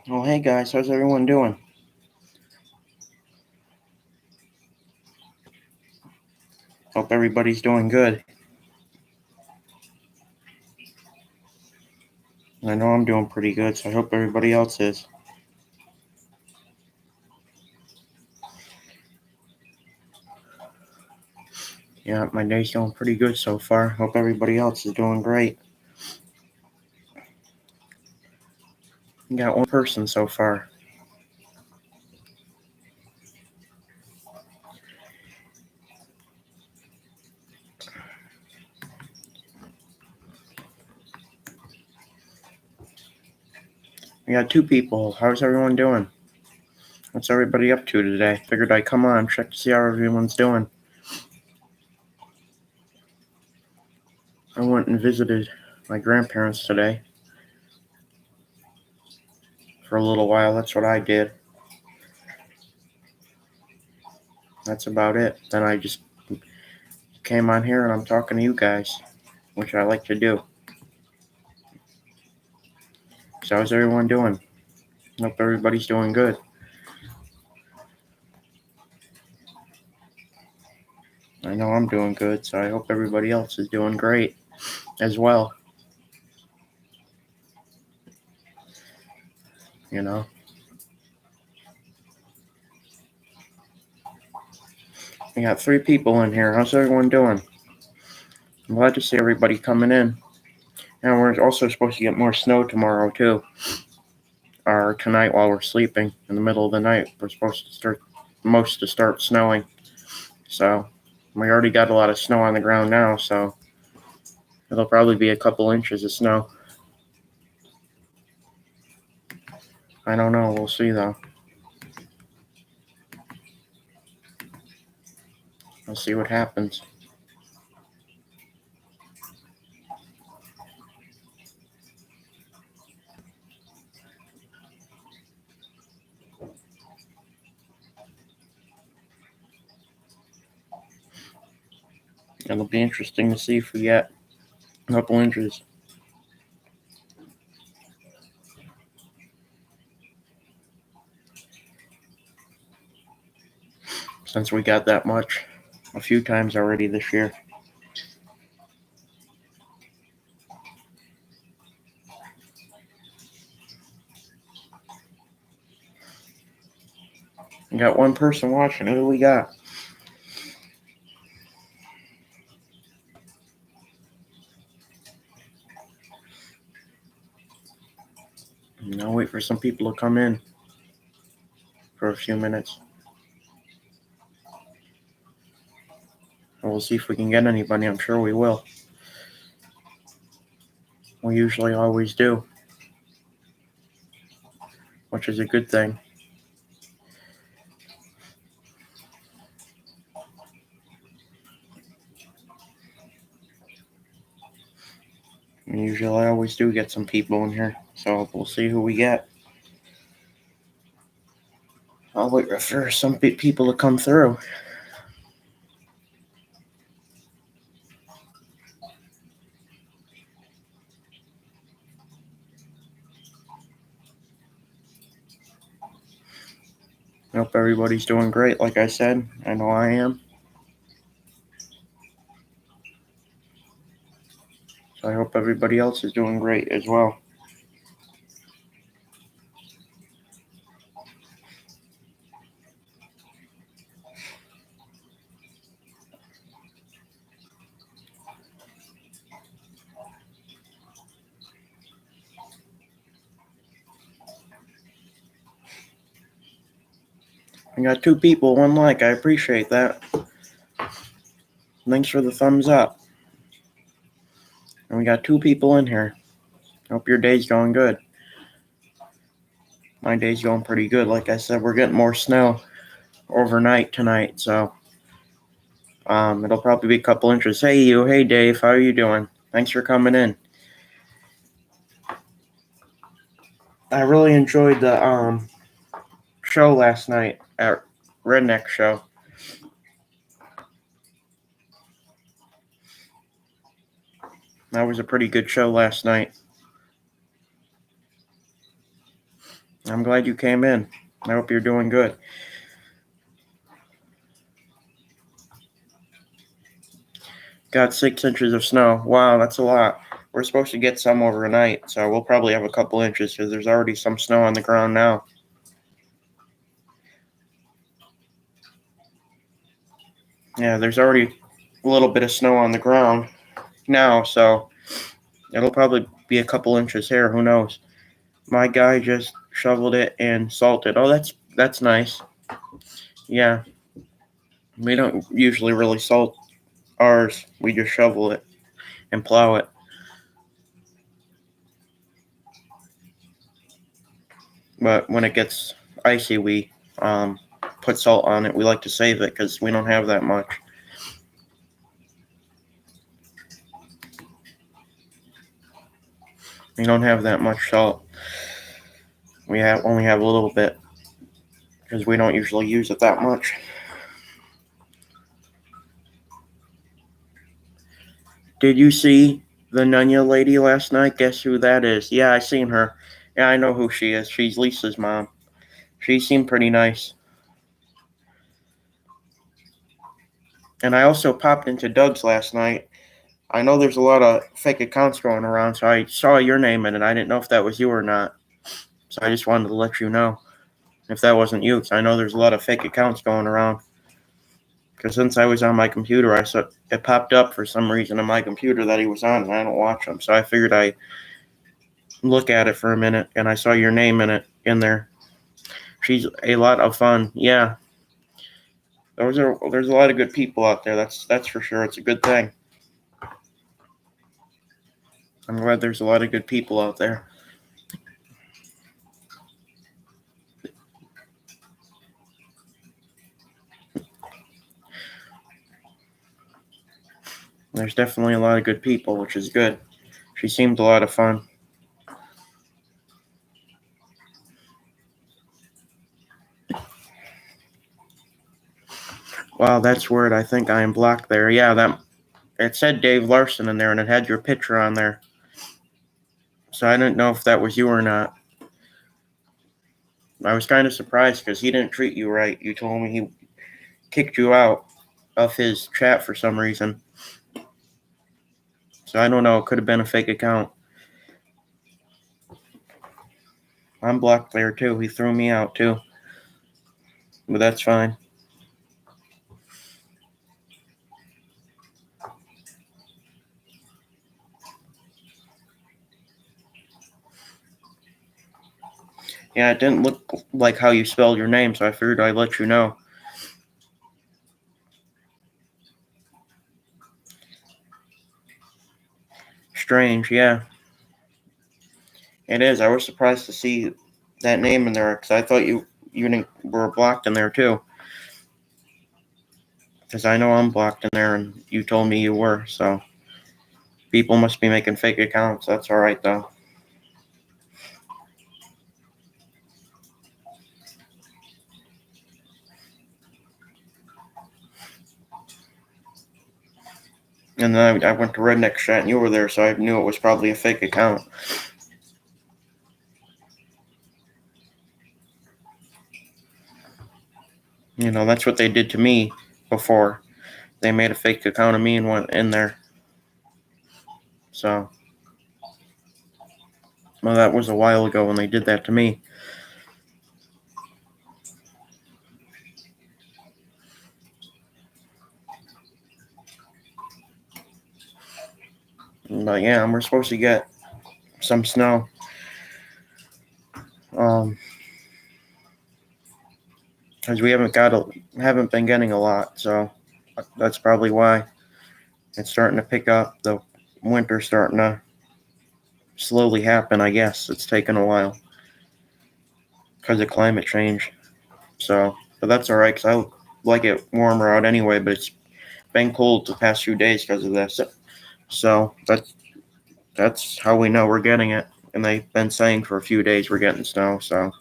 Oh, hey guys, how's everyone doing? Hope everybody's doing good. I know I'm doing pretty good, so I hope everybody else is. Yeah, my day's going pretty good so far. Hope everybody else is doing great. We got one person so far. We got two people. How's everyone doing? What's everybody up to today? Figured I'd come on, check to see how everyone's doing. I went and visited my grandparents today for a little while. That's what I did. That's about it. Then I just came on here and I'm talking to you guys, which I like to do. So how's everyone doing? Hope everybody's doing good. I know I'm doing good, so I hope everybody else is doing great as well. You know, we got three people in here. How's everyone doing? I'm glad to see everybody coming in. And we're also supposed to get more snow tomorrow, too. Or tonight while we're sleeping in the middle of the night. We're supposed to start snowing. So, we already got a lot of snow on the ground now, so it'll probably be a couple inches of snow. I don't know. We'll see, though. We'll see what happens. It'll be interesting to see if we get a couple inches. Since we got that much a few times already this year. We got one person watching. Who do we got? I'll wait for some people to come in for a few minutes. And we'll see if we can get anybody. I'm sure we will. We usually always do, which is a good thing. And usually I always do get some people in here. So we'll see who we get. I'll wait for some people to come through. I hope everybody's doing great. Like I said, I know I am. So I hope everybody else is doing great as well. I got two people, one like. I appreciate that. Thanks for the thumbs up. And we got two people in here. Hope your day's going good. My day's going pretty good. Like I said, we're getting more snow overnight tonight, so it'll probably be a couple inches. Hey Dave, how are you doing? Thanks for coming in. I really enjoyed the show last night at Redneck Show. That was a pretty good show last night. I'm glad you came in. I hope you're doing good. Got 6 inches of snow. Wow, that's a lot. We're supposed to get some overnight, so we'll probably have a couple inches because there's already some snow on the ground now. Yeah, there's already a little bit of snow on the ground now, so it'll probably be a couple inches here. Who knows? My guy just shoveled it and salted. Oh, that's nice. Yeah, we don't usually really salt ours. We just shovel it and plow it. But when it gets icy, we put salt on it. We like to save it because we don't have that much. We don't have that much salt. We only have a little bit because we don't usually use it that much. Did you see the Nunya lady last night? Guess who that is? Yeah, I seen her. Yeah, I know who she is. She's Lisa's mom. She seemed pretty nice. And I also popped into Doug's last night. I know there's a lot of fake accounts going around, so I saw your name in it. I didn't know if that was you or not. So I just wanted to let you know if that wasn't you, because I know there's a lot of fake accounts going around. Because since I was on my computer, I saw it popped up for some reason on my computer that he was on, and I don't watch them. So I figured I look at it for a minute, and I saw your name in there. She's a lot of fun. Yeah, there's a lot of good people out there. That's for sure. It's a good thing. I'm glad there's a lot of good people out there. There's definitely a lot of good people, which is good. She seemed a lot of fun. Wow, that's weird. I think I am blocked there. Yeah, that it said Dave Larson in there, and it had your picture on there. So I didn't know if that was you or not. I was kind of surprised because he didn't treat you right. You told me he kicked you out of his chat for some reason. So I don't know. It could have been a fake account. I'm blocked there too. He threw me out too. But that's fine. Yeah, it didn't look like how you spelled your name, so I figured I'd let you know. Strange, yeah. It is. I was surprised to see that name in there because I thought you were blocked in there too. Because I know I'm blocked in there, and you told me you were. So people must be making fake accounts. That's all right though. And then I went to Redneck Chat, and you were there, so I knew it was probably a fake account. You know, that's what they did to me before. They made a fake account of me and went in there. So, well, that was a while ago when they did that to me. But yeah, we're supposed to get some snow. Because we haven't been getting a lot, so that's probably why it's starting to pick up. The winter's starting to slowly happen. I guess it's taken a while because of climate change. So, but that's all right because I like it warmer out anyway. But it's been cold the past few days because of this. So that's how we know we're getting it. And they've been saying for a few days we're getting snow. So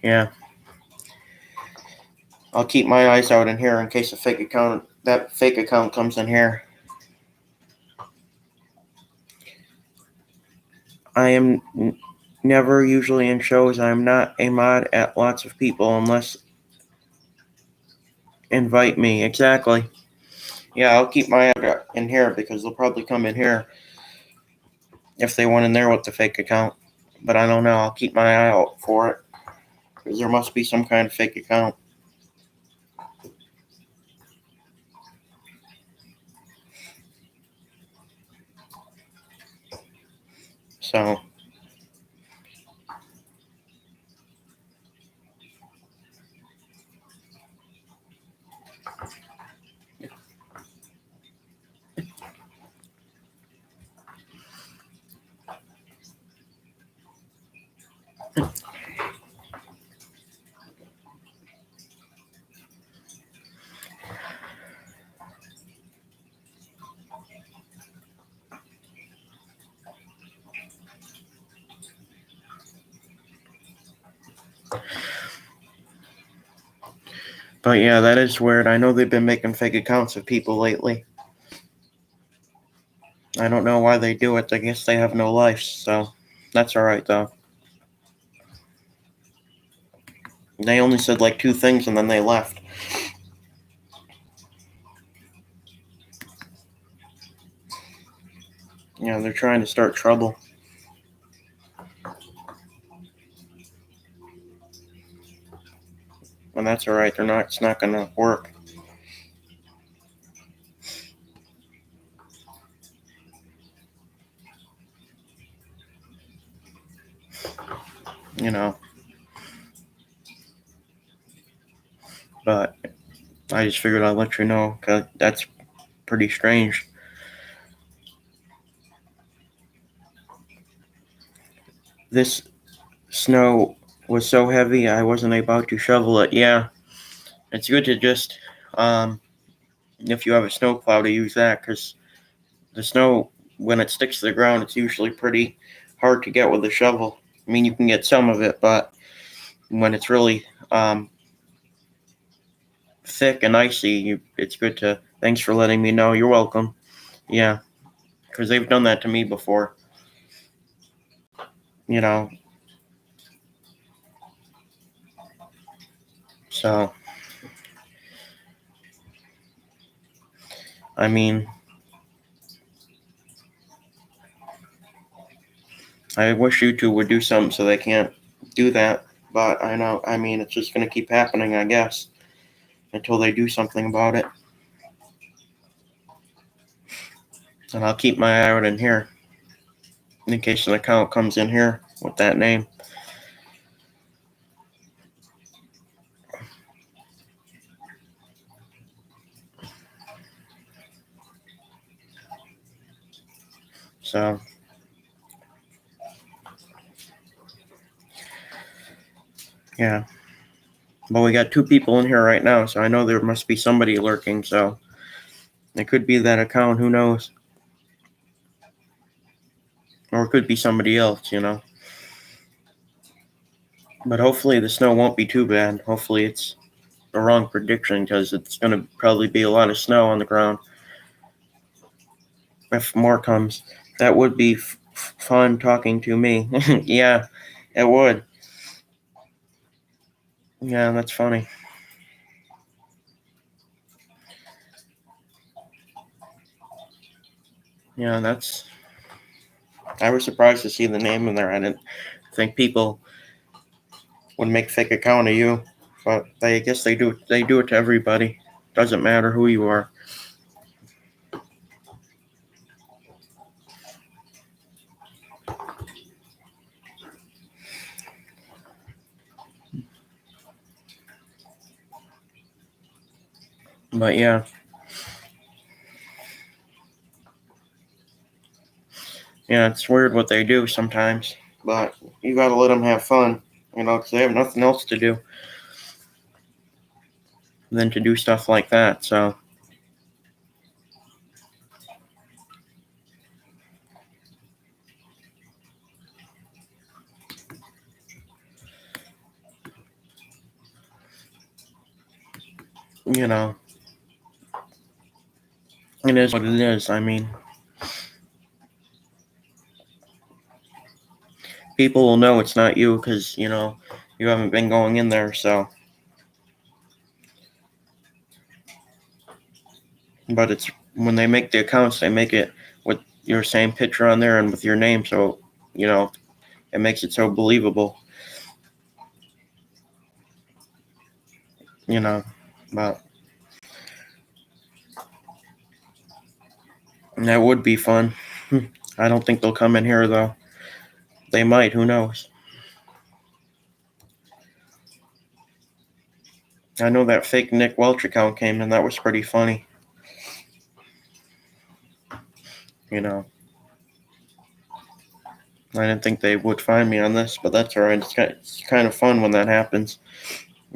yeah, I'll keep my eyes out in here in case that fake account comes in here. I am never usually in shows. I'm not a mod at lots of people unless invite me. Exactly. Yeah, I'll keep my eye out in here because they'll probably come in here if they want in there with the fake account. But I don't know. I'll keep my eye out for it because there must be some kind of fake account. So, but yeah, that is weird. I know they've been making fake accounts of people lately. I don't know why they do it. I guess they have no life, so that's alright though. They only said like two things and then they left. Yeah, they're trying to start trouble. And that's alright. It's not gonna work. You know. But I just figured I'd let you know because that's pretty strange. This snow was so heavy I wasn't able to shovel it. Yeah, it's good to just, if you have a snowplow, to use that because the snow, when it sticks to the ground, it's usually pretty hard to get with a shovel. I mean, you can get some of it, but when it's really thick and icy, it's good to. Thanks for letting me know. You're welcome. Yeah, because they've done that to me before. You know, so I mean, I wish YouTube would do something so they can't do that. But I know, I mean, it's just going to keep happening, I guess, until they do something about it. And I'll keep my eye out in here in case an account comes in here with that name. So, yeah. But we got two people in here right now, so I know there must be somebody lurking. So, it could be that account, who knows? Or it could be somebody else, you know? But hopefully the snow won't be too bad. Hopefully it's a wrong prediction because it's going to probably be a lot of snow on the ground if more comes. That would be fun talking to me. Yeah, it would. Yeah, that's funny. Yeah, that's. I was surprised to see the name in there. I didn't think people would make fake account of you, but I guess they do. They do it to everybody. Doesn't matter who you are. But yeah, it's weird what they do sometimes. But you gotta let them have fun, because they have nothing else to do than to do stuff like that. So, you know, it is what it is. I mean, people will know it's not you because, you haven't been going in there, so. But it's when they make the accounts, they make it with your same picture on there and with your name, so, it makes it so believable, but that would be fun. I don't think they'll come in here, though. They might, who knows? I know that fake Nick Welch account came in, that was pretty funny, I didn't think they would find me on this, but that's alright. It's kind of fun when that happens,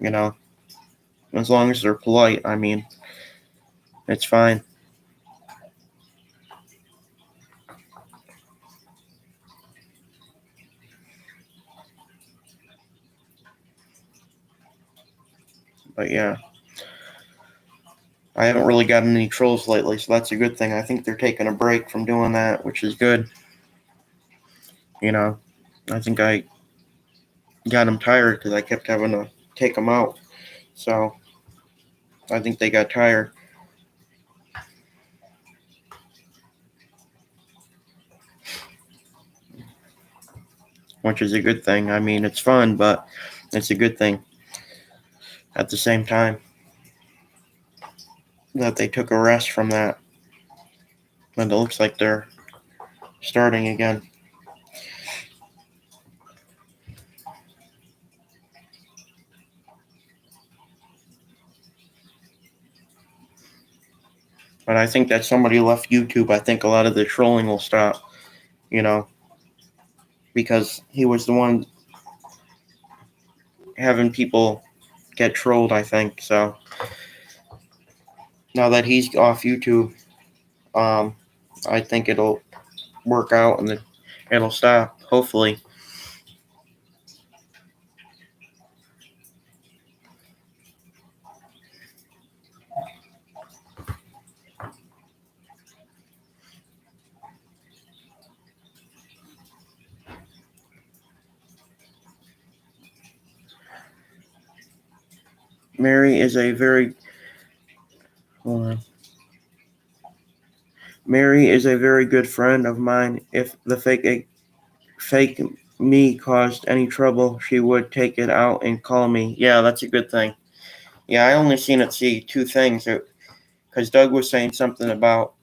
as long as they're polite, it's fine. But yeah, I haven't really gotten any trolls lately, so that's a good thing. I think they're taking a break from doing that, which is good. I think I got them tired because I kept having to take them out. So I think they got tired. Which is a good thing. It's fun, but it's a good thing at the same time that they took a rest from that. And it looks like they're starting again. But I think that somebody left YouTube. I think a lot of the trolling will stop, because he was the one having people get trolled, I think. So now that he's off YouTube, I think it'll work out and it'll stop, hopefully. Mary is a very Mary is a very good friend of mine. If the fake me caused any trouble, she would take it out and call me. Yeah, that's a good thing. Yeah, I only seen it see two things. Because Doug was saying something about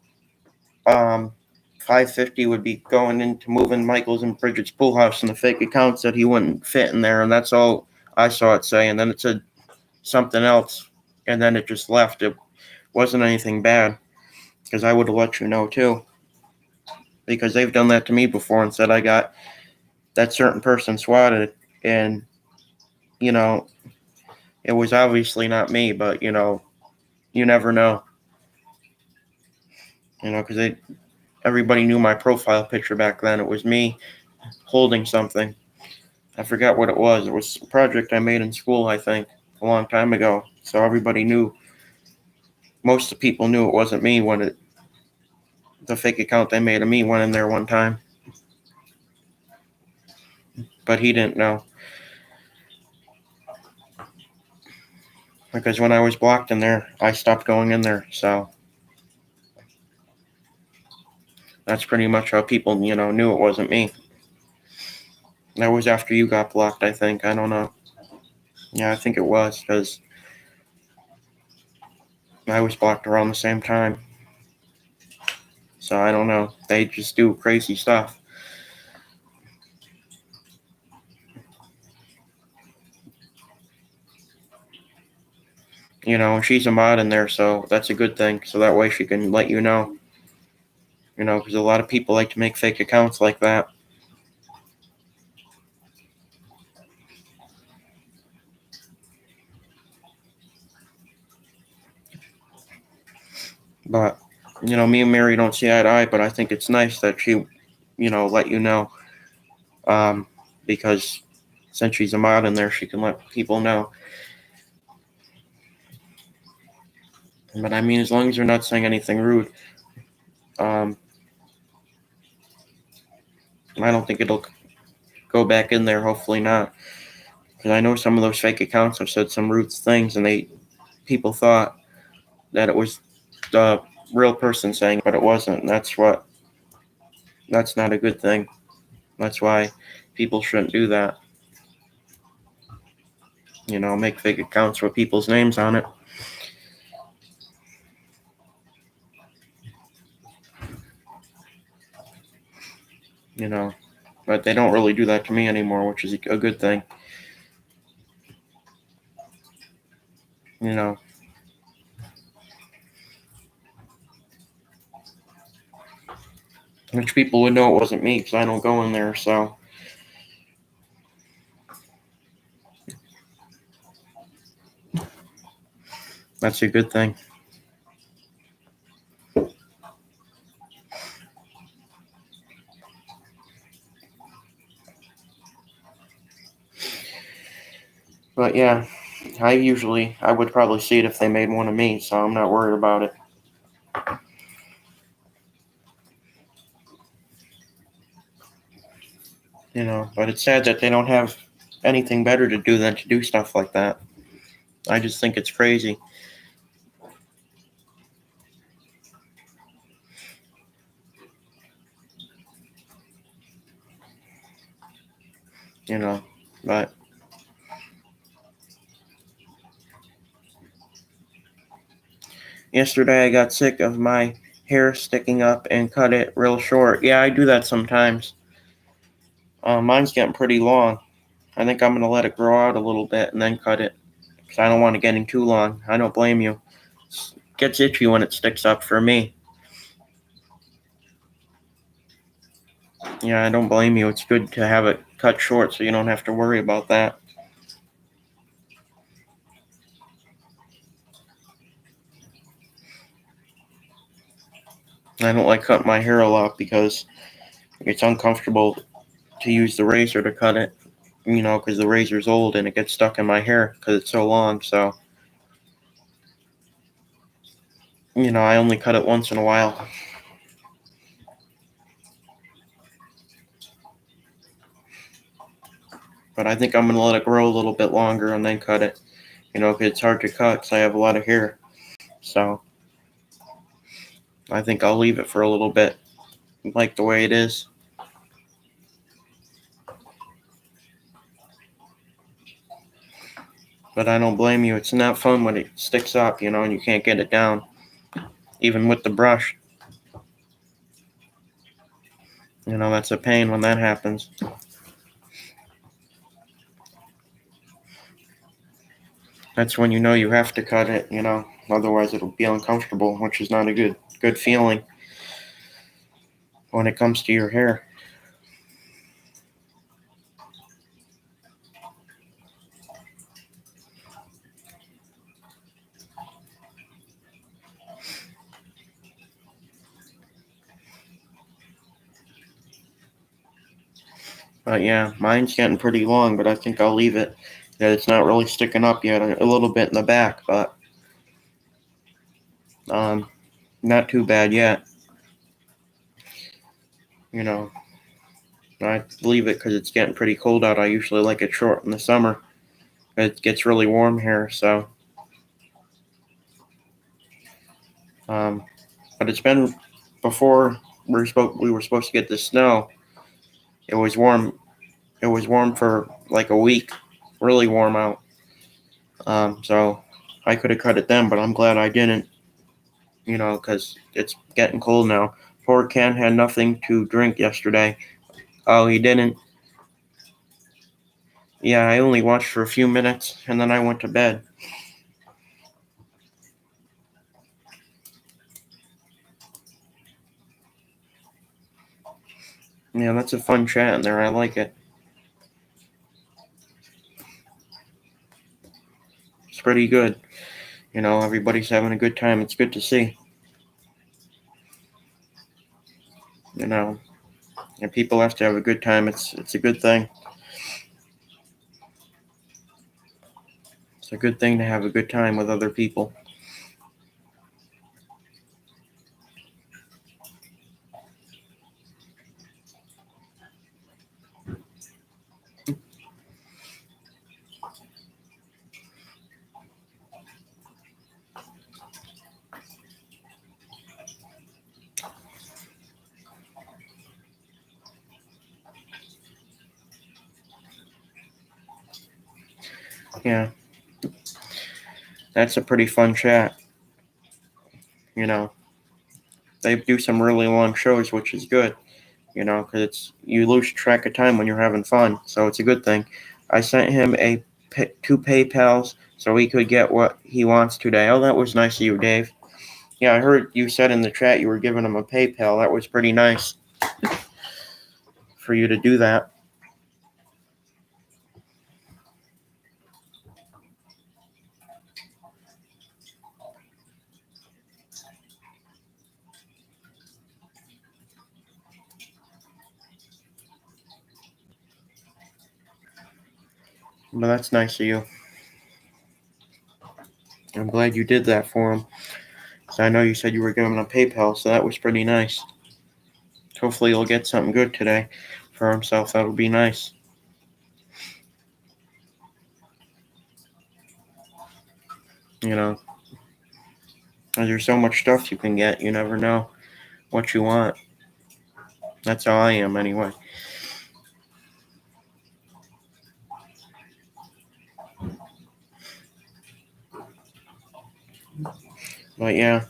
550 would be going into moving Michael's and Bridget's pool house, and the fake account said he wouldn't fit in there, and that's all I saw it say. And then it said something else, and then it just left. It wasn't anything bad, because I would have let you know too. Because they've done that to me before and said I got that certain person swatted, and it was obviously not me, but you never know. Because everybody knew my profile picture back then. It was me holding something. I forgot what it was. It was a project I made in school, I think, a long time ago. So everybody knew. Most of the people knew it wasn't me when the fake account they made of me went in there one time. But he didn't know. Because when I was blocked in there, I stopped going in there. So that's pretty much how people, knew it wasn't me. That was after you got blocked, I think. I don't know. Yeah, I think it was, because I was blocked around the same time. So I don't know. They just do crazy stuff. And she's a mod in there, so that's a good thing. So that way she can let you know. Because a lot of people like to make fake accounts like that. But, me and Mary don't see eye to eye, but I think it's nice that she, let you know. Because since she's a mod in there, she can let people know. But as long as you're not saying anything rude, I don't think it'll go back in there. Hopefully not, because I know some of those fake accounts have said some rude things, and people thought that it was the real person saying, but it wasn't. That's not a good thing. That's why people shouldn't do that. Make fake accounts with people's names on it. But they don't really do that to me anymore, which is a good thing. Which people would know it wasn't me because I don't go in there, so. That's a good thing. But yeah, I would probably see it if they made one of me, so I'm not worried about it. But it's sad that they don't have anything better to do than to do stuff like that. I just think it's crazy. But yesterday I got sick of my hair sticking up and cut it real short. Yeah, I do that sometimes. Mine's getting pretty long. I think I'm going to let it grow out a little bit and then cut it, because I don't want it getting too long. I don't blame you. It gets itchy when it sticks up for me. Yeah, I don't blame you. It's good to have it cut short so you don't have to worry about that. I don't like cutting my hair a lot because it's uncomfortable to use the razor to cut it, because the razor's old and it gets stuck in my hair because it's so long. So, I only cut it once in a while. But I think I'm going to let it grow a little bit longer and then cut it, because it's hard to cut because I have a lot of hair. So, I think I'll leave it for a little bit, like the way it is. But I don't blame you. It's not fun when it sticks up, and you can't get it down, even with the brush. That's a pain when that happens. That's when you have to cut it, otherwise it'll be uncomfortable, which is not a good feeling when it comes to your hair. But yeah, mine's getting pretty long, but I think I'll leave it. That it's not really sticking up yet, a little bit in the back, but not too bad yet. I leave it because it's getting pretty cold out. I usually like it short in the summer. It gets really warm here, so. But it's been before we were supposed to get the snow. It was warm. It was warm for like a week, really warm out. So I could have cut it then, but I'm glad I didn't. Because it's getting cold now. Poor Ken had nothing to drink yesterday. Oh, he didn't. Yeah, I only watched for a few minutes and then I went to bed. Yeah, that's a fun chat in there. I like it. It's pretty good. Everybody's having a good time. It's good to see. And people have to have a good time. It's a good thing. It's a good thing to have a good time with other people. Yeah, that's a pretty fun chat. You know, they do some really long shows, which is good. Because you lose track of time when you're having fun, so it's a good thing. I sent him two PayPals so he could get what he wants today. Oh, that was nice of you, Dave. Yeah, I heard you said in the chat you were giving him a PayPal. That was pretty nice for you to do that. But that's nice of you. I'm glad you did that for him. So I know you said you were giving him a PayPal, so that was pretty nice. Hopefully he'll get something good today for himself. That'll be nice. You know, there's so much stuff you can get. You never know what you want. That's how I am anyway. But yeah.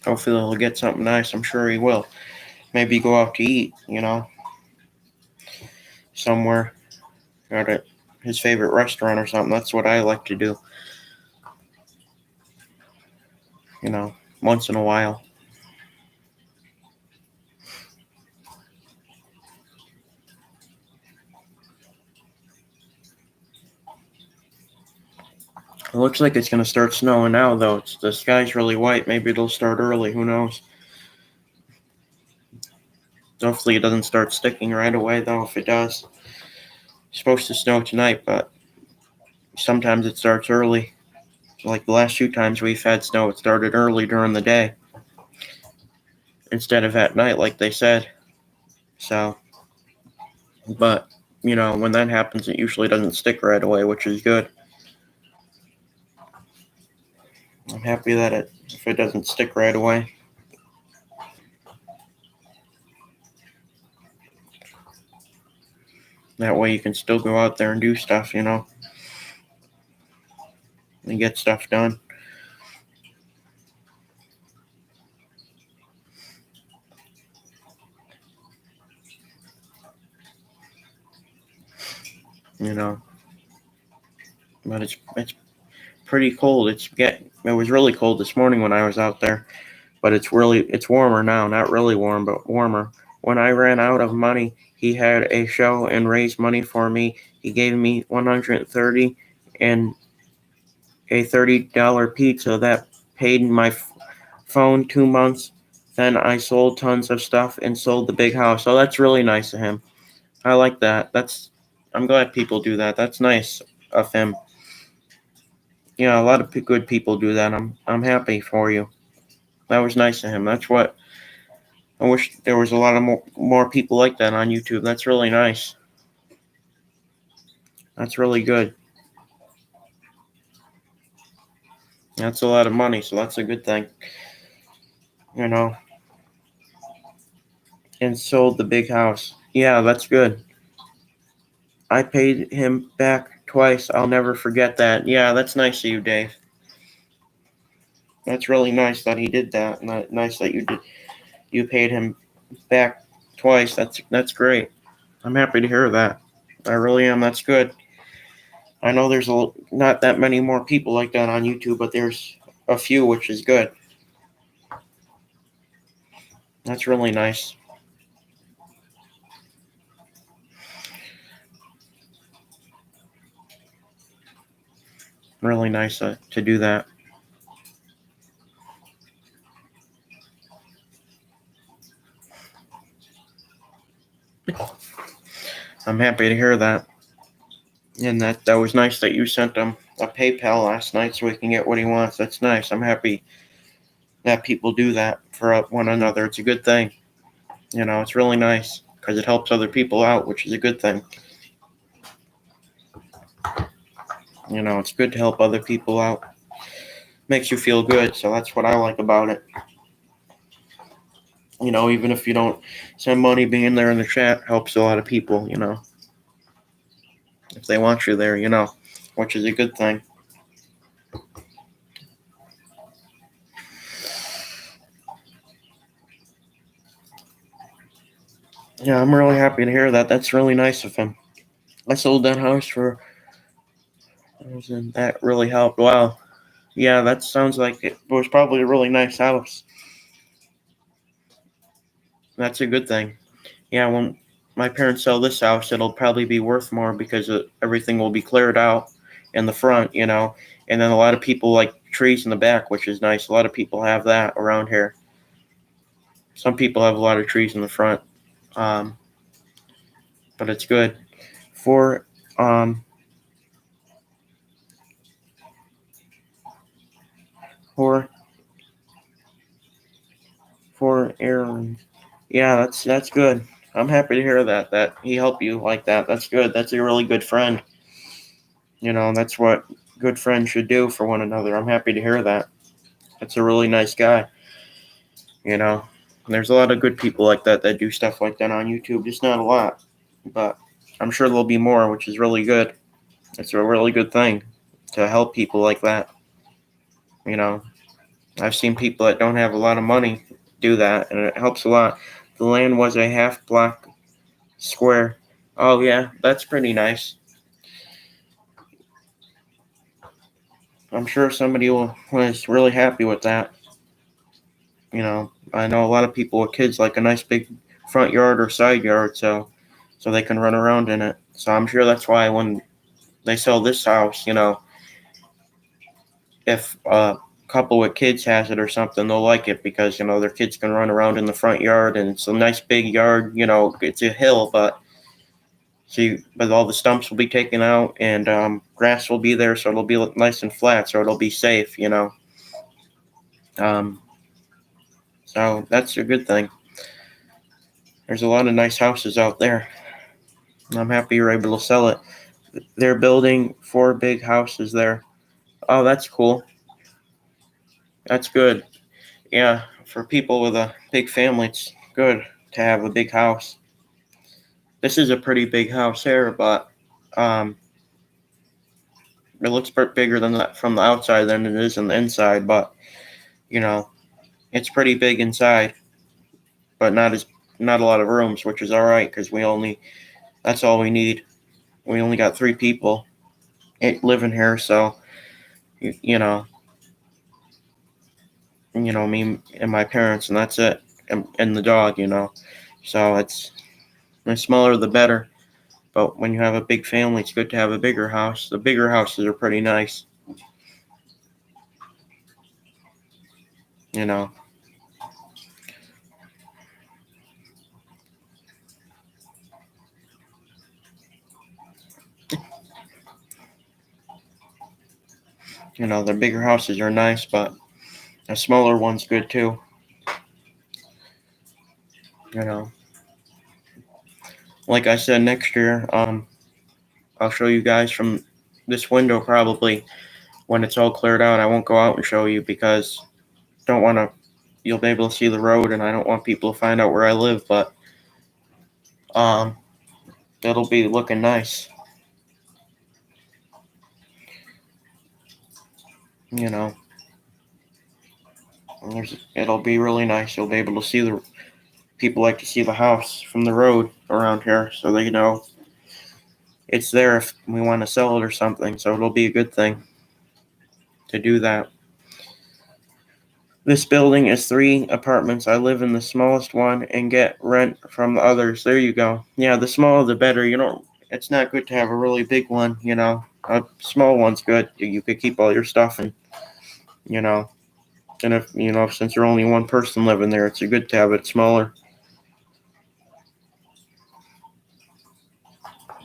Hopefully he'll get something nice. I'm sure he will. Maybe go out to eat, somewhere at his favorite restaurant or something. That's what I like to do, once in a while. It looks like it's going to start snowing now, though. The sky's really white. Maybe it'll start early. Who knows? Hopefully it doesn't start sticking right away, though, if it does. It's supposed to snow tonight, but sometimes it starts early. Like the last few times we've had snow, it started early during the day instead of at night, like they said. So, but, when that happens, it usually doesn't stick right away, which is good. I'm happy that if it doesn't stick right away. That way you can still go out there and do stuff, and get stuff done. But it's pretty cold. It was really cold this morning when I was out there, but it's warmer now. Not really warm, but warmer. When I ran out of money, he had a show and raised money for me. He gave me $130 and a $30 pizza that paid my phone 2 months. Then I sold tons of stuff and sold the big house. So that's really nice of him. I like that. I'm glad people do that. That's nice of him. A lot of good people do that. I'm happy for you. That was nice of him. That's what I wish there was a lot of more people like that on YouTube. That's really nice. That's really good. That's a lot of money, so that's a good thing. And sold the big house. Yeah, that's good. I paid him back twice. I'll never forget that. Yeah, that's nice of you, Dave. That's really nice that he did that. Nice that you paid him back twice. That's great. I'm happy to hear that. I really am. That's good. I know there's not that many more people like that on YouTube, but there's a few, which is good. That's really nice. Really nice to do that. I'm happy to hear that. And that was nice that you sent him a PayPal last night so he can get what he wants. That's nice. I'm happy that people do that for one another. It's a good thing. It's really nice because it helps other people out, which is a good thing. It's good to help other people out. Makes you feel good, so that's what I like about it. Even if you don't send money, being there in the chat helps a lot of people, if they want you there, which is a good thing. Yeah, I'm really happy to hear that. That's really nice of him. I sold that house for, and that really helped. Wow. Yeah, that sounds like it was probably a really nice house. That's a good thing. Yeah, when my parents sell this house, it'll probably be worth more because everything will be cleared out in the front, and then a lot of people like trees in the back, which is nice. A lot of people have that around here. Some people have a lot of trees in the front, um, but it's good for um, for for Aaron. Yeah, that's good. I'm happy to hear that he helped you like that. That's good. That's a really good friend. That's what good friends should do for one another. I'm happy to hear that. That's a really nice guy. You know, there's a lot of good people like that do stuff like that on YouTube. Just not a lot, but I'm sure there'll be more, which is really good. It's a really good thing to help people like that. You know, I've seen people that don't have a lot of money do that, and it helps a lot. The land was a half block square. Oh yeah, that's pretty nice. I'm sure somebody was really happy with that. I know a lot of people with kids like a nice big front yard or side yard, so they can run around in it. So I'm sure that's why when they sell this house, if a couple with kids has it or something, they'll like it because their kids can run around in the front yard and it's a nice big yard. It's a hill, but all the stumps will be taken out and grass will be there, so it'll be nice and flat, so it'll be safe. Um, so that's a good thing. There's a lot of nice houses out there. I'm happy you're able to sell it. They're building 4 big houses there. Oh, that's cool. That's good. Yeah, for people with a big family, it's good to have a big house. This is a pretty big house here, but um, it looks bigger than that from the outside than it is on the inside. But you know, it's pretty big inside, but not a lot of rooms, which is all right because that's all we need. We only got 3 people living here, so you, you know me and my parents, and that's it, and the dog. So the smaller the better. But when you have a big family, it's good to have a bigger house. The bigger houses are pretty nice. You know, the bigger houses are nice, but a smaller one's good too. You know, like I said, next year, I'll show you guys from this window probably when it's all cleared out. I won't go out and show you because don't want to. You'll be able to see the road, and I don't want people to find out where I live. But um, it'll be looking nice. You know, it'll be really nice. You'll be able to see the people like to see the house from the road around here, so they know it's there if we want to sell it or something. So it'll be a good thing to do that. This building is 3 apartments. I live in the smallest one and get rent from the others. There you go. Yeah, the smaller the better. It's not good to have a really big one. A small one's good. You could keep all your stuff you know, and if since you're only one person living there, it's good to have it smaller.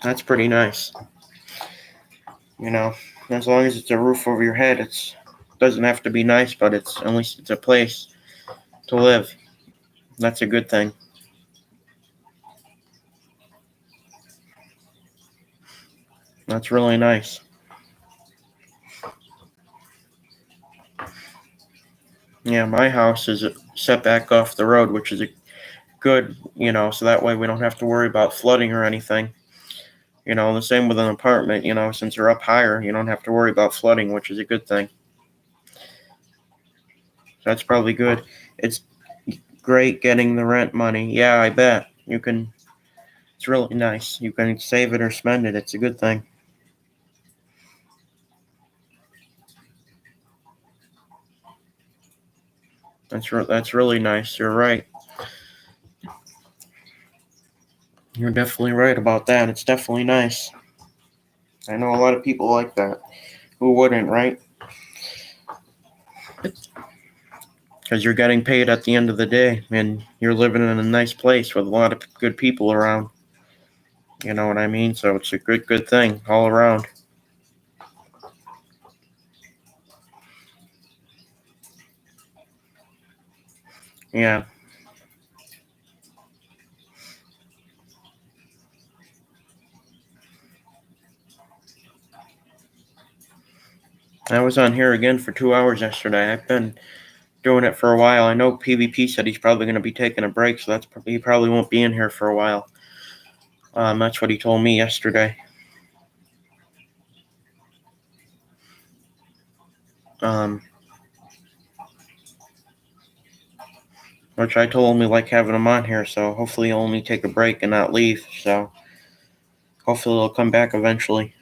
That's pretty nice. You know, as long as it's a roof over your head, it doesn't have to be nice, but at least it's a place to live. That's a good thing. That's really nice. Yeah, my house is set back off the road, which is good, so that way we don't have to worry about flooding or anything. The same with an apartment, since they're up higher, you don't have to worry about flooding, which is a good thing. That's probably good. It's great getting the rent money. Yeah, I bet. It's really nice. You can save it or spend it. It's a good thing. That's really nice. You're right. You're definitely right about that. It's definitely nice. I know a lot of people like that. Who wouldn't, right? Because you're getting paid at the end of the day, and you're living in a nice place with a lot of good people around. You know what I mean? So it's a good thing all around. Yeah. I was on here again for 2 hours yesterday. I've been doing it for a while. I know PvP said he's probably going to be taking a break, so he probably won't be in here for a while. That's what he told me yesterday. Which I told him we like having him on here, so hopefully he'll only take a break and not leave. So hopefully he'll come back eventually.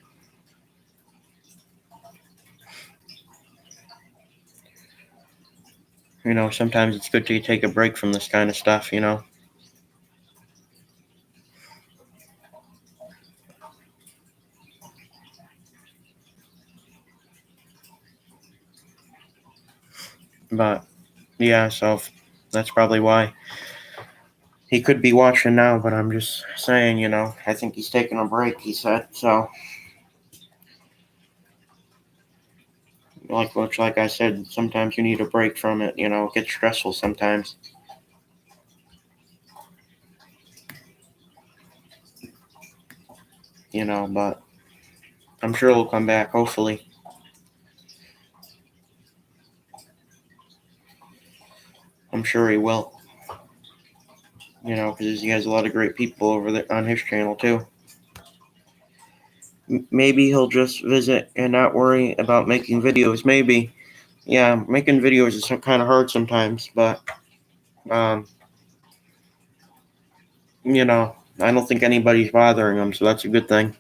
Sometimes it's good to take a break from this kind of stuff, But yeah, so that's probably why. He could be watching now, but I'm just saying, I think he's taking a break, he said. So, like I said, sometimes you need a break from it, it gets stressful sometimes. But I'm sure he'll come back, hopefully. I'm sure he will. Because he has a lot of great people over there on his channel, too. Maybe he'll just visit and not worry about making videos. Maybe. Yeah, making videos is kind of hard sometimes, but, I don't think anybody's bothering him, so that's a good thing.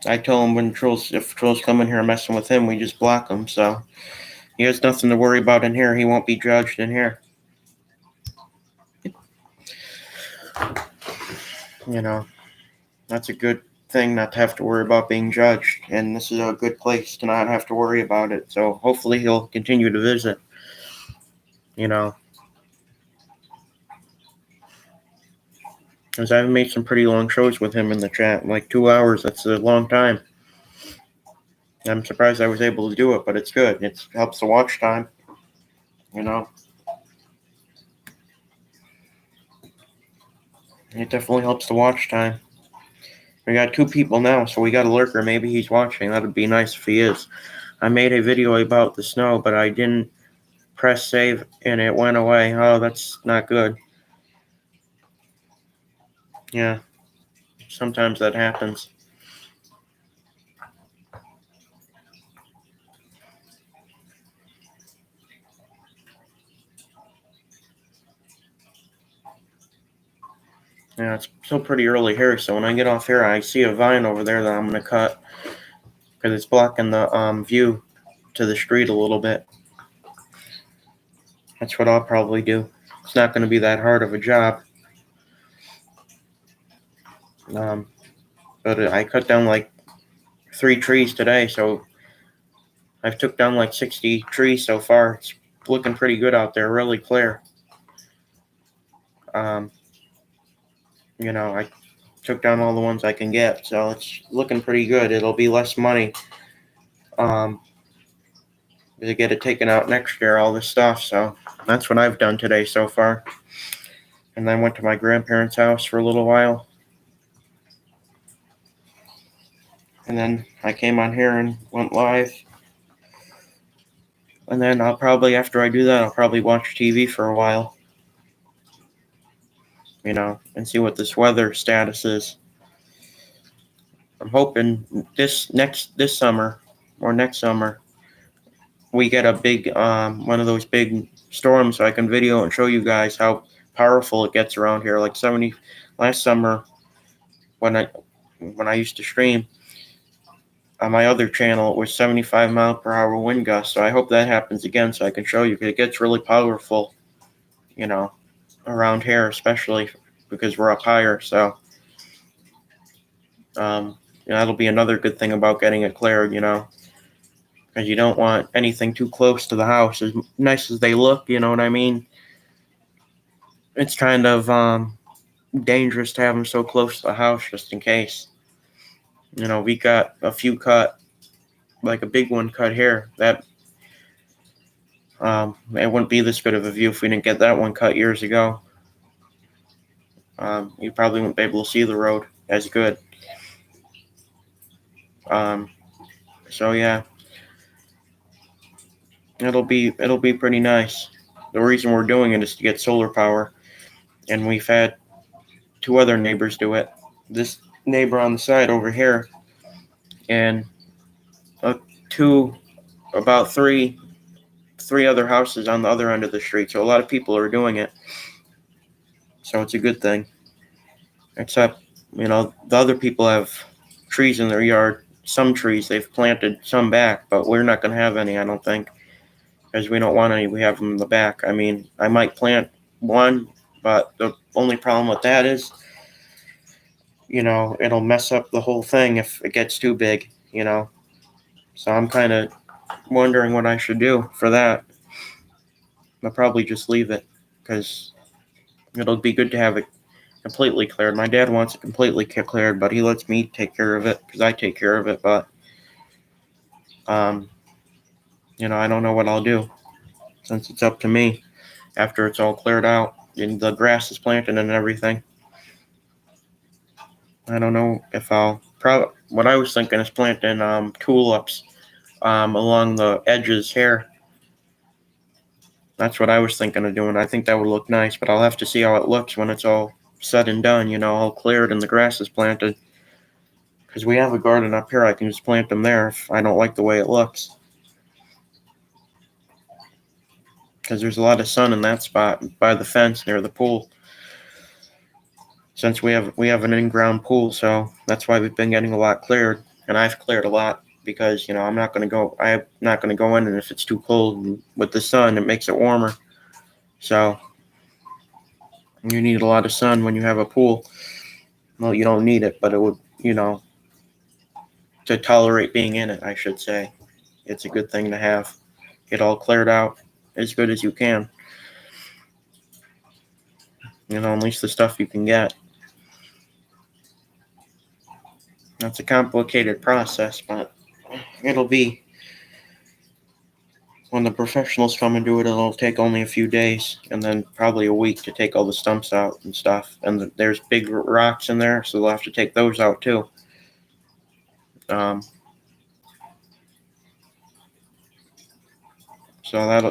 I tell him if trolls come in here messing with him, we just block them, so he has nothing to worry about in here. He won't be judged in here. That's a good thing not to have to worry about being judged, and this is a good place to not have to worry about it. So hopefully he'll continue to visit. Because I've made some pretty long shows with him in the chat, like 2 hours. That's a long time. I'm surprised I was able to do it, but it's good. It helps the watch time. It definitely helps the watch time. We got 2 people now, so we got a lurker. Maybe he's watching. That would be nice if he is. I made a video about the snow, but I didn't press save and it went away. Oh, that's not good. Yeah, sometimes that happens. Yeah, it's still pretty early here, so when I get off here, I see a vine over there that I'm going to cut because it's blocking the view to the street a little bit. That's what I'll probably do. It's not going to be that hard of a job. But I cut down like 3 trees today, so I've took down like 60 trees so far. It's looking pretty good out there, really clear. I took down all the ones I can get, so it's looking pretty good. It'll be less money to get it taken out next year, all this stuff. So that's what I've done today so far. And then went to my grandparents' house for a little while. And then I came on here and went live. And then I'll probably, after I do that, I'll probably watch TV for a while. And see what this weather status is. I'm hoping this summer or next summer we get a big one of those big storms so I can video and show you guys how powerful it gets around here. Like 70 last summer when I used to stream on my other channel, it was 75-mile-per-hour wind gusts. So I hope that happens again so I can show you, because it gets really powerful, around here, especially because we're up higher. So that'll be another good thing about getting it cleared, because you don't want anything too close to the house. As nice as they look, you know what I mean? It's kind of dangerous to have them so close to the house, just in case. We got a few cut, like a big one cut here. That it wouldn't be this good of a view if we didn't get that one cut years ago. You probably wouldn't be able to see the road as good. So yeah, it'll be pretty nice. The reason we're doing it is to get solar power, and we've had 2 other neighbors do it. This neighbor on the side over here, and about three other houses on the other end of the street. So a lot of people are doing it. So it's a good thing. Except, the other people have trees in their yard. Some trees they've planted some back, but we're not going to have any, I don't think, because we don't want any. We have them in the back. I mean, I might plant one, but the only problem with that is, it'll mess up the whole thing if it gets too big, So I'm kind of wondering what I should do for that. I'll probably just leave it, because it'll be good to have it completely cleared. My dad wants it completely cleared, but he lets me take care of it because I take care of it. But, I don't know what I'll do, since it's up to me after it's all cleared out and the grass is planted and everything. I don't know if what I was thinking is planting tulips along the edges here. That's what I was thinking of doing. I think that would look nice, but I'll have to see how it looks when it's all said and done, all cleared and the grass is planted. Because we have a garden up here, I can just plant them there if I don't like the way it looks. Because there's a lot of sun in that spot by the fence near the pool. Since we have an in-ground pool, so that's why we've been getting a lot cleared, and I've cleared a lot because I'm not going to go in, and if it's too cold, and with the sun it makes it warmer. So you need a lot of sun when you have a pool. Well, you don't need it, but it would, to tolerate being in it, I should say. It's a good thing to have. Get all cleared out as good as you can. At least the stuff you can get. That's a complicated process, but it'll be, when the professionals come and do it, it'll take only a few days, and then probably a week to take all the stumps out and stuff. And there's big rocks in there, so they'll have to take those out too. So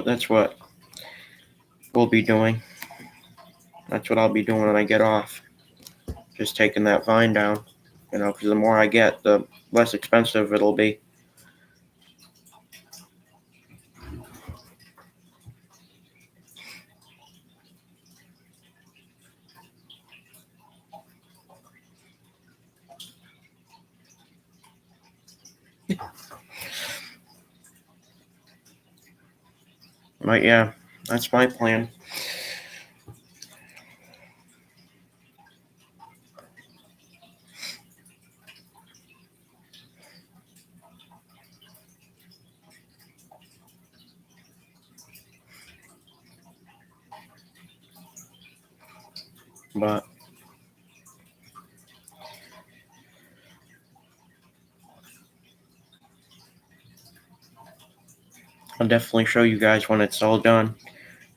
that's what we'll be doing. That's what I'll be doing when I get off. Just taking that vine down, because the more I get, the less expensive it'll be. But yeah, that's my plan. But I'll definitely show you guys when it's all done.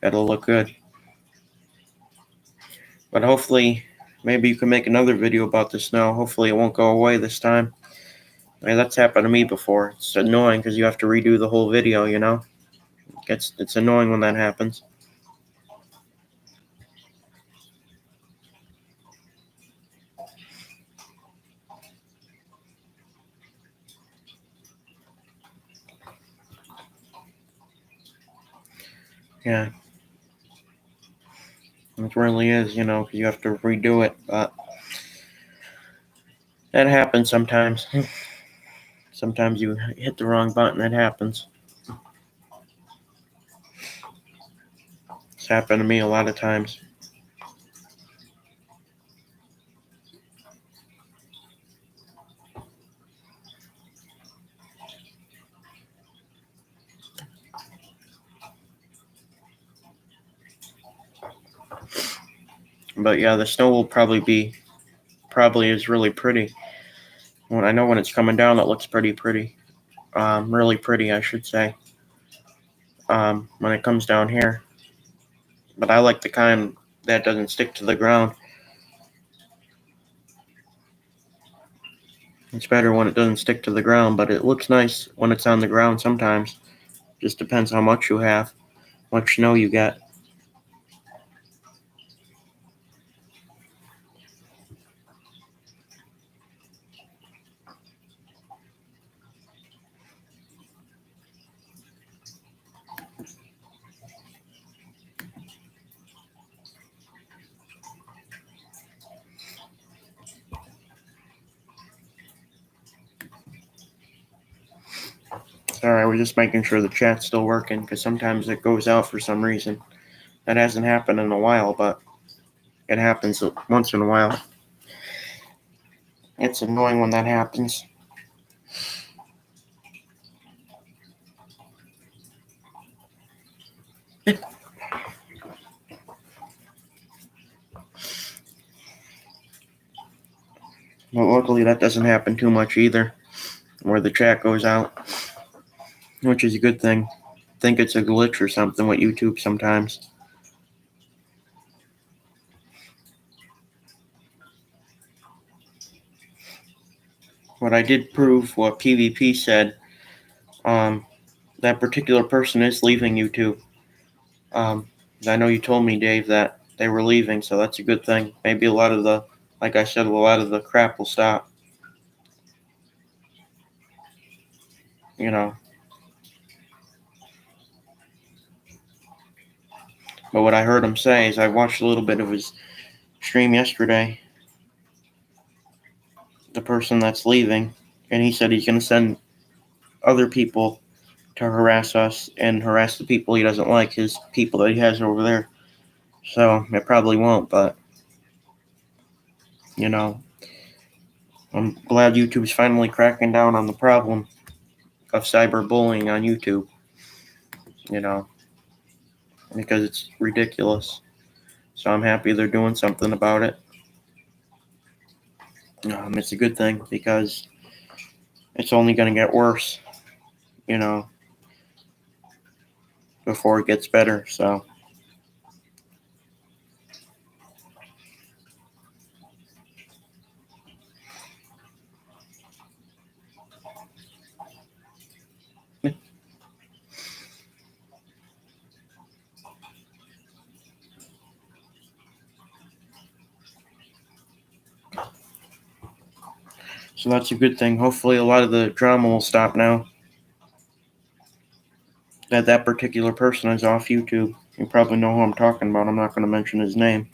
It'll look good. But hopefully, maybe you can make another video about the snow. Hopefully it won't go away this time. Yeah, that's happened to me before. It's annoying because you have to redo the whole video, It's annoying when that happens. Yeah, it really is, because you have to redo it, but that happens sometimes. Sometimes you hit the wrong button, it happens. It's happened to me a lot of times. But yeah, the snow will probably is really pretty. When I know when it's coming down, it looks pretty. Really pretty, I should say. When it comes down here. But I like the kind that doesn't stick to the ground. It's better when it doesn't stick to the ground, but it looks nice when it's on the ground sometimes. Just depends how much you have, much snow you get. Alright, we're just making sure the chat's still working, because sometimes it goes out for some reason. That hasn't happened in a while, but it happens once in a while. It's annoying when that happens. But luckily that doesn't happen too much either, where the chat goes out, which is a good thing. I think it's a glitch or something with YouTube sometimes. But I did prove what PvP said. That particular person is leaving YouTube. I know you told me, Dave, that they were leaving, so that's a good thing. Maybe like I said, a lot of the crap will stop. You know. But what I heard him say is I watched a little bit of his stream yesterday. The person that's leaving, and he said he's going to send other people to harass us and harass the people he doesn't like, his people that he has over there. So it probably won't, but you know, I'm glad YouTube's finally cracking down on the problem of cyberbullying on YouTube. Because it's ridiculous. So I'm happy they're doing something about it. It's a good thing because it's only going to get worse, you know, before it gets better. So So that's a good thing. Hopefully a lot of the drama will stop now that particular person is off YouTube. You probably know who I'm talking about. I'm not going to mention his name.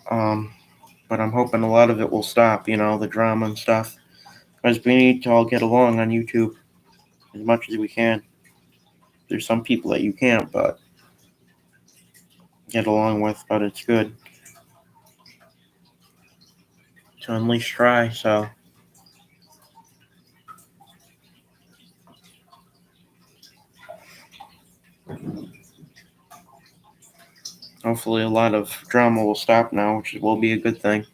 But I'm hoping a lot of it will stop, the drama and stuff. Because we need to all get along on YouTube as much as we can. There's some people that you can't, but get along with, but it's good to at least try, so. Hopefully a lot of drama will stop now, which will be a good thing.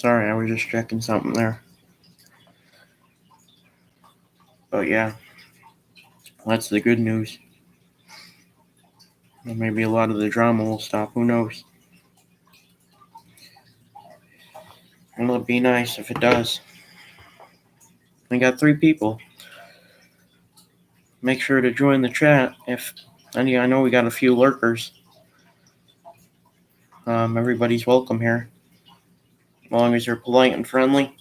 Sorry, I was just checking something there. But yeah, that's the good news. And maybe a lot of the drama will stop. Who knows? It'll be nice if it does. We got 3 people. Make sure to join the chat if any. I know we got a few lurkers. Everybody's welcome here, as long as you're polite and friendly.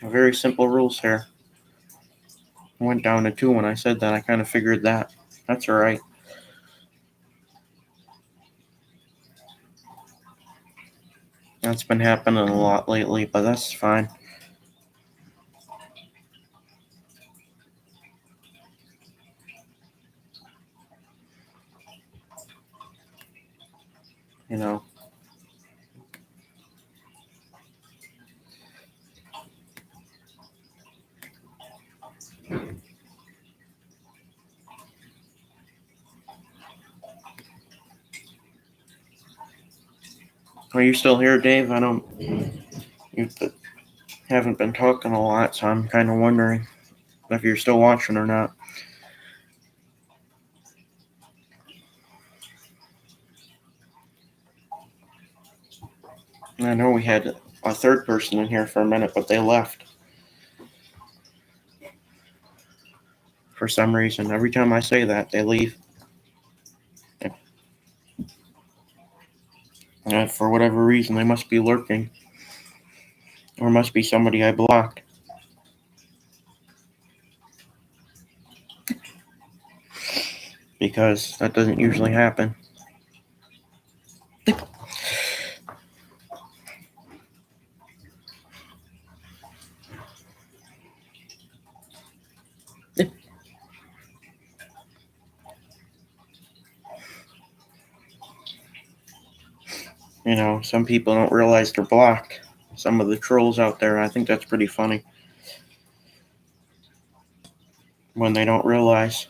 Very simple rules here. I went down to 2 when I said that. I kind of figured that. That's all right. That's been happening a lot lately, but that's fine. You know. Are you still here, Dave? You haven't been talking a lot, so I'm kind of wondering if you're still watching or not. I know we had a third person in here for a minute, but they left. For some reason, every time I say that, they leave. And for whatever reason, they must be lurking. Or must be somebody I blocked. Because that doesn't usually happen. You know, some people don't realize they're blocked. Some of the trolls out there, I think that's pretty funny. When they don't realize.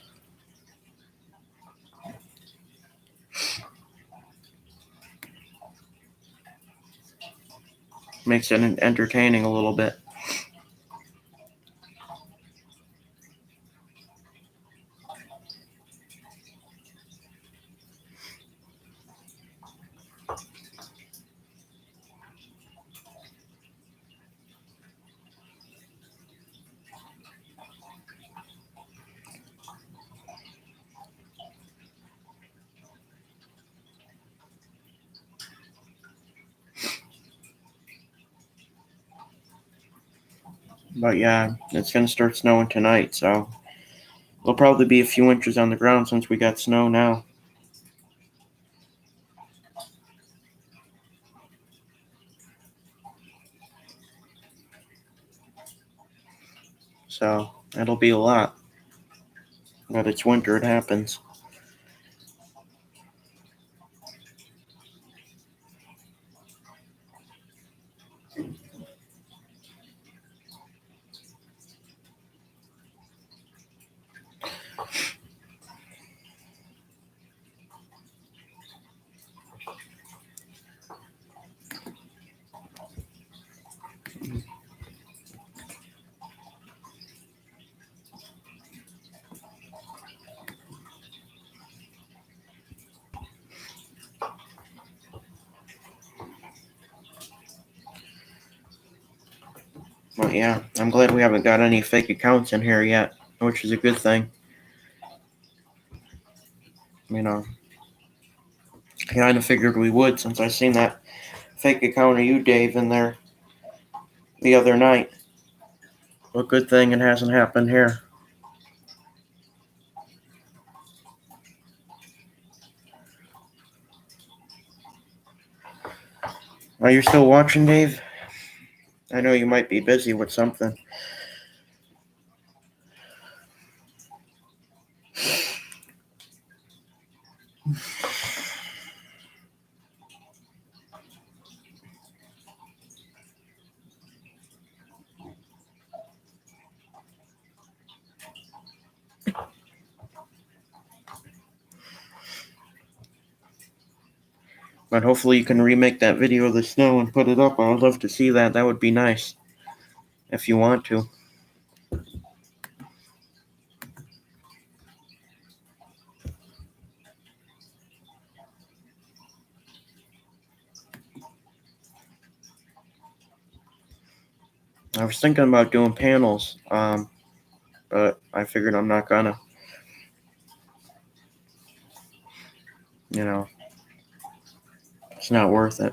Makes it entertaining a little bit. But yeah, it's going to start snowing tonight, so there'll probably be a few inches on the ground since we got snow now. So it'll be a lot. But it's winter, it happens. But yeah, I'm glad we haven't got any fake accounts in here yet, which is a good thing. You know, I kind of figured we would since I seen that fake account of you, Dave, in there the other night. But good thing it hasn't happened here. Are you still watching, Dave? I know you might be busy with something. But hopefully you can remake that video of the snow and put it up. I would love to see that. That would be nice. If you want to. I was thinking about doing panels, but I figured I'm not gonna. It's not worth it.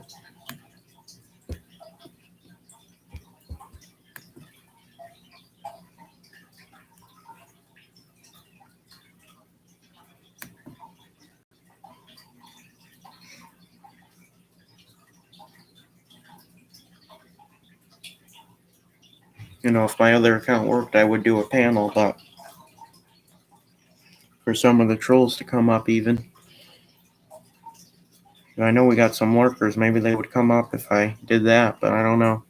If my other account worked, I would do a panel, but for some of the trolls to come up even. I know we got some workers. Maybe they would come up if I did that, but I don't know.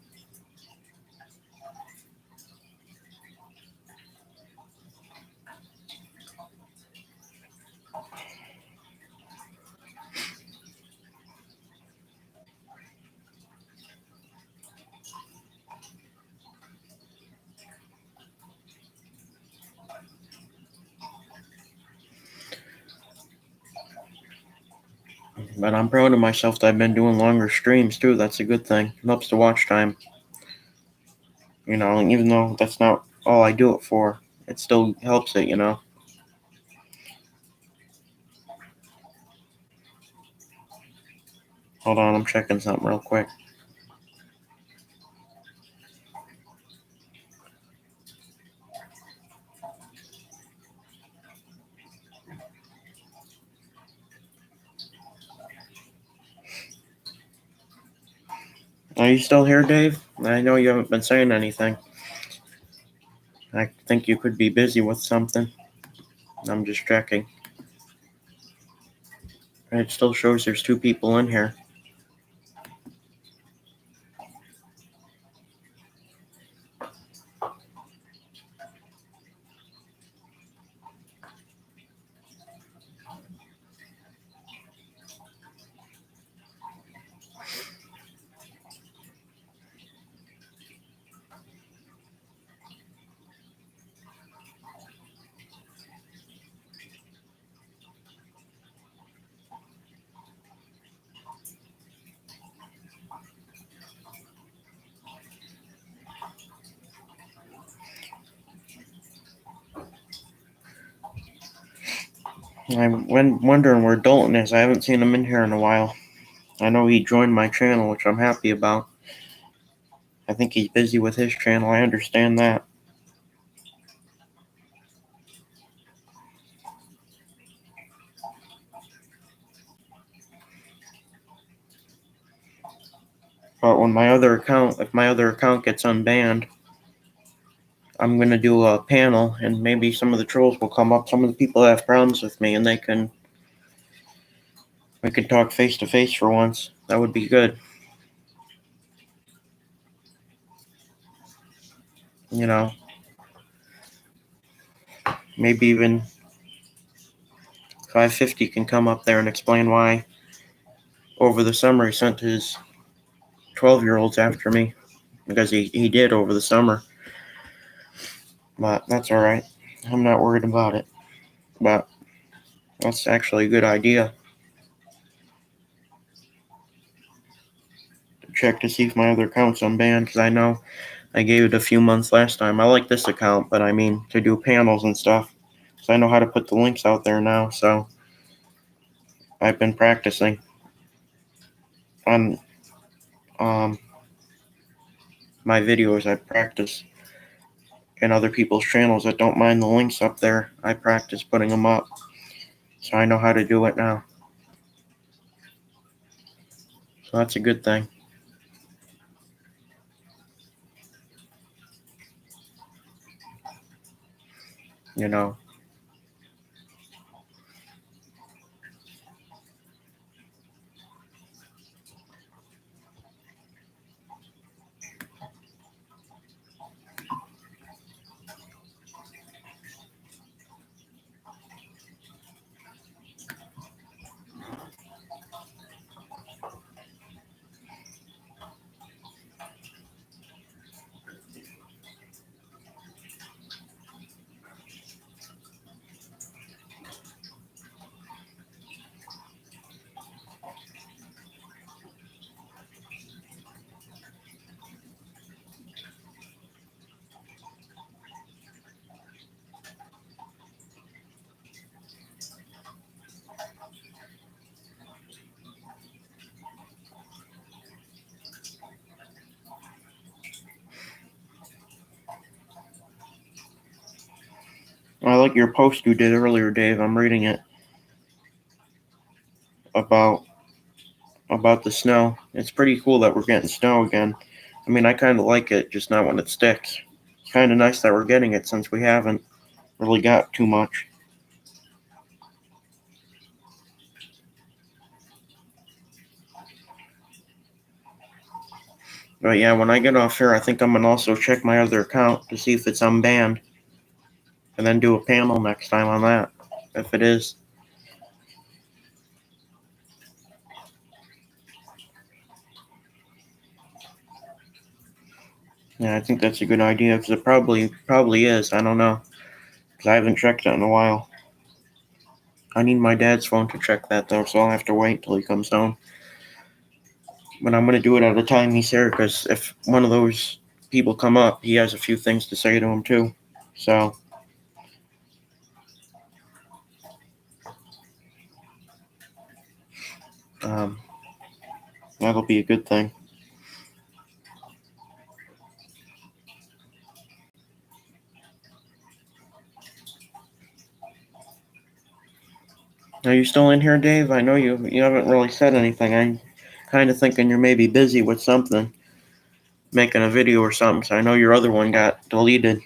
But I'm proud of myself that I've been doing longer streams too. That's a good thing. It helps the watch time. Even though that's not all I do it for, it still helps it. Hold on, I'm checking something real quick. Are you still here, Dave? I know you haven't been saying anything. I think you could be busy with something. I'm just checking. It still shows there's 2 people in here. I'm wondering where Dalton is. I haven't seen him in here in a while. I know he joined my channel, which I'm happy about. I think he's busy with his channel. I understand that. But if my other account gets unbanned, I'm gonna do a panel, and maybe some of the trolls will come up. Some of the people that have problems with me, and we can talk face to face for once. That would be good. Maybe even 550 can come up there and explain why over the summer he sent his 12-year-olds after me, because he did over the summer. But that's all right. I'm not worried about it. But that's actually a good idea. To check to see if my other account's unbanned, because I know I gave it a few months last time. I like this account, but I mean to do panels and stuff. So I know how to put the links out there now. So I've been practicing on my videos. I practice in other people's channels that don't mind the links up there. I practice putting them up. So I know how to do it now. So that's a good thing. I like your post you did earlier, Dave. I'm reading it about the snow. It's pretty cool that we're getting snow again. I mean, I kind of like it, just not when it sticks. It's kind of nice that we're getting it since we haven't really got too much. But yeah, when I get off here, I think I'm gonna also check my other account to see if it's unbanned, and then do a panel next time on that, if it is. Yeah, I think that's a good idea because it probably is. I don't know because I haven't checked it in a while. I need my dad's phone to check that though, so I'll have to wait till he comes home. But I'm gonna do it at the time he's here because if one of those people come up, he has a few things to say to him too. So um, that'll be a good thing. Are you still in here, Dave? I know you haven't really said anything. I'm kind of thinking you're maybe busy with something, making a video or something. So I know your other one got deleted.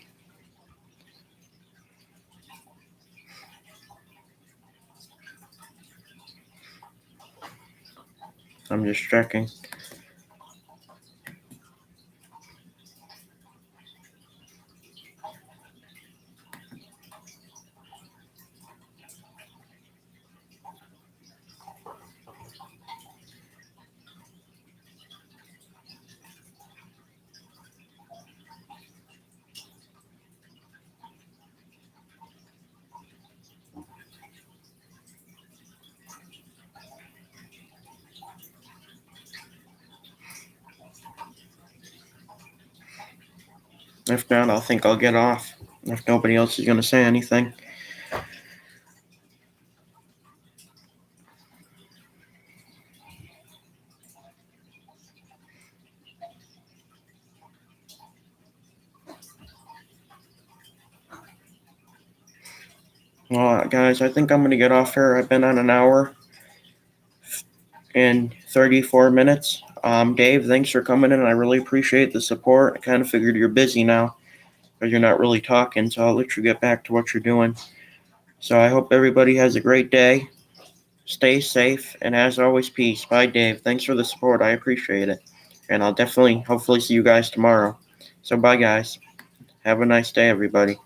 I'm just checking. If not, I think I'll get off. If nobody else is gonna say anything. Well, guys, I think I'm gonna get off here. I've been on an hour and 34 minutes. Dave, thanks for coming in. I really appreciate the support. I kind of figured you're busy now because you're not really talking, so I'll let you get back to what you're doing. So I hope everybody has a great day. Stay safe, and as always, peace. Bye, Dave. Thanks for the support. I appreciate it. And I'll definitely, hopefully, see you guys tomorrow. So, bye, guys. Have a nice day, everybody.